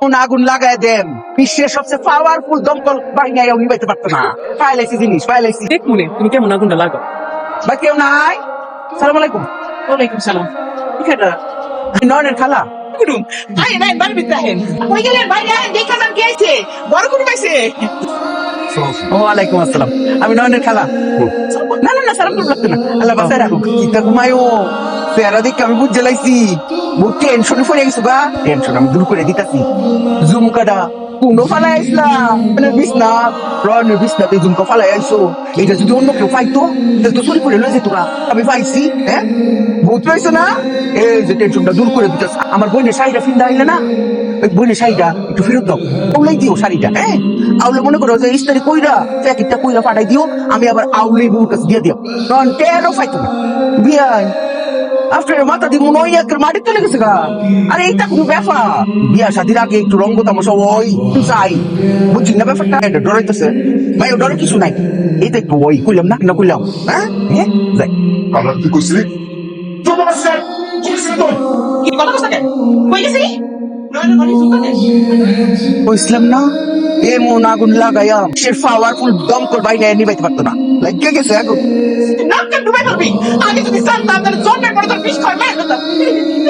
কোন আগুন লাগায় দেন বিশ্বের সবচেয়ে পাওয়ারফুল দমকল বাহিনী নিবাইতে পারতো না। ফাইলাইছি জিনিস ফাইলাইছি। দেখ মনে তুমি কেমন আগুনটা লাগাও। ভাই কেউ নাই? সালাম আলাইকুম। ওয়ালাইকুম সালাম। এখানটা নয়নের খালা। কুটুম আই নাই বাড়ি ভিতরে আহেন। কই গেলেন বাইরে আহেন দেখা যান কে আইছে বড় কুটুম আইছে। ওয়ালাইকুম আসসালাম। আমি নয়নের খালা। না না না সালাম করতে লাগতো না। আল্লাহ বাসায় রাখুক। কিতা ঘুমায়ো পেয়ারা দেখে আমি বুঝতে লাইছি বহুত টেনশনে পড়ে গেছো গা। টেনশন আমি দূর করে দিতাছি। ঝুমকাটা কোনো ফালাই আইসলাম বিছনা রনের বিছনাতে ঝুমকা ফালাই আইসো। এটা যদি অন্য কেউ পাইতো তাহলে তো চুরি করে লয়ে যেত গা। আমি পাইছি হ্যাঁ ভূত পাইছো না। এই যে টেনশনটা দূর করে দিতেছ। আমার বোনের শাড়িটা ফিন্দা আইলে না ওই বোনের শাড়িটা একটু ফেরত দাও। আউলাই দিও শাড়িটা হ্যাঁ। আউলে মনে করো যে ইস্তারি কইরা প্যাকেটটা কইরা পাঠাই দিও। আমি আবার আউলে বউর কাছে দিয়ে দিও। রন টেরও পাইতো না বিয়াই আফটার মাথা দিয়ে মনে হয় একের মাটি চলে গেছে গা। আরে এইটা কোনো ব্যাপার? বিয়া শাদির আগে একটু রঙ্গ তামাশা ওই চাই বুঝছি না ব্যাপারটা। এটা ডরাইতেছে ভাই ও ডরে কিছু নাই। এইটা একটু ওই কইলাম না না কইলাম হ্যাঁ হ্যাঁ যাই। আমরা কি করছিলি? কি কথা কইছ কেন কই গেছি নয়নের বাড়ি সুতা দে। কইছিলাম না এমন আগুন লাগাইয়া সে পাওয়ারফুল দমকল বাইরে নিবাইতে পারতো না। লাগিয়ে গেছে আগুন। নামটা ডুবাই ফেলবি। আগে যদি জানতাম তাহলে জন্মের পরে তোর বিষ খাওয়ার মেরে ফেলতাম।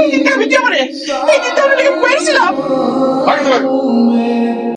এই দিনটা আমি দিয়ে মরে এই দিনটা আমি লেগে পেয়েছিলাম।